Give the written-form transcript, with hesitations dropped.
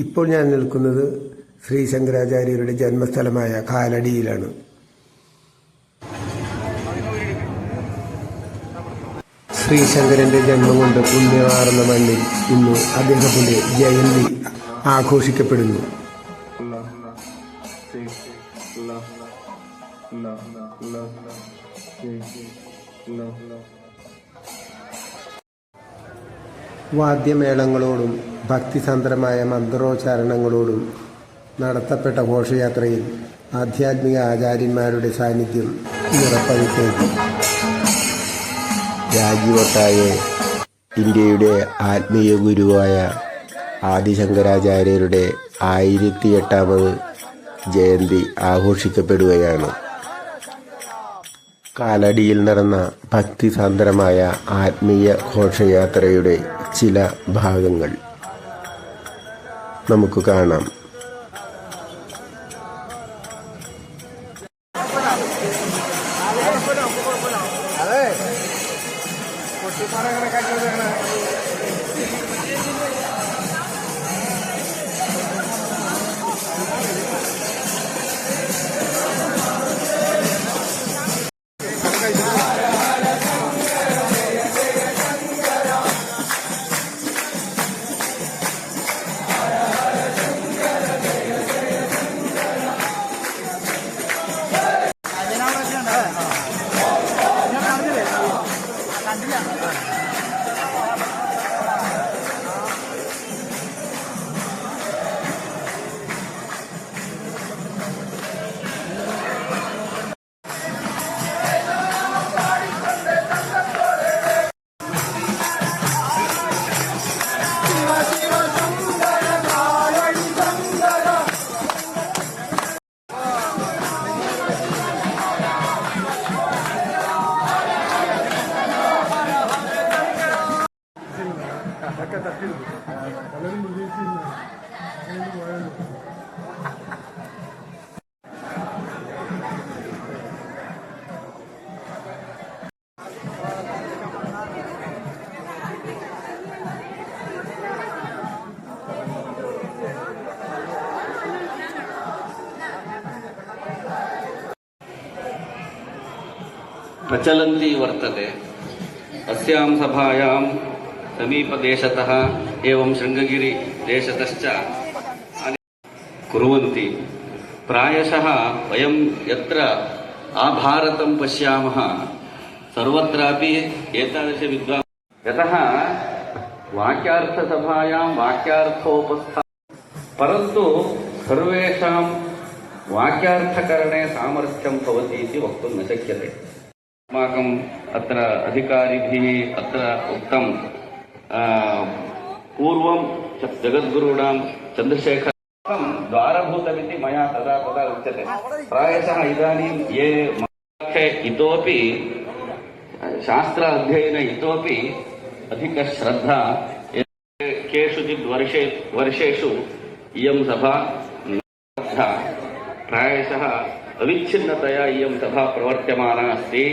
ഇപ്പോൾ ഞാൻ നിൽക്കുന്നത് ശ്രീ ശങ്കരാചാര്യരുടെ ജന്മസ്ഥലമായ കാലടിയിലാണ്. ശ്രീശങ്കരന്റെ ജന്മം കൊണ്ട് പുണ്യമാർന്ന മണ്ണിൽ ഇന്ന് അദ്ദേഹത്തിന്റെ ജയന്തി ആഘോഷിക്കപ്പെടുന്നു. വാദ്യമേളങ്ങളോടും ഭക്തിസാന്ദ്രമായ മന്ത്രോച്ചാരണങ്ങളോടും നടത്തപ്പെട്ട ഘോഷയാത്രയിൽ ആധ്യാത്മിക ആചാര്യന്മാരുടെ സാന്നിധ്യം നിറപ്പവിട്ടേക്കും. രാജ്യമൊട്ടാകെ ഇന്ത്യയുടെ ആത്മീയ ഗുരുവായ ആദിശങ്കരാചാര്യരുടെ 1008ാമത് ജയന്തി ആഘോഷിക്കപ്പെടുകയാണ്. കാലടിയിൽ നടന്ന ഭക്തിസാന്ദ്രമായ ആത്മീയ ഘോഷയാത്രയുടെ ചില ഭാഗങ്ങൾ നമുക്ക് കാണാം. प्रचलन्ती वर्तते। अस्यां सभायां समीपदेशतः एवं शृङ्गगिरिदेशतश्च कुर्वन्ति। प्रायशः वयं यत्र आभारतं पश्यामः सर्वत्रापि एतादृश विद्वान्, यतः वाक्यार्थसभायां वाक्यार्थोपस्थानं, परन्तु सर्वेषां वाक्यार्थकरणे सामर्थ्यं भवति इति वक्तुं न शक्यते। अस्माकम् अत्र अधिकारिभिः अत्र उक्तं पूर्वं जगद्गुरूणां चन्द्रशेखर द्वारभूतमिति मया तदा उच्यते। प्रायशः इदानीं ये इतोपि शास्त्र अध्ययने इतोपि अधिकश्रद्धा, केषुचित् वर्षेषु इयं सभा प्रायशः अविच्छिन्नतया इयं सभा प्रवर्त्यमाना अस्ति।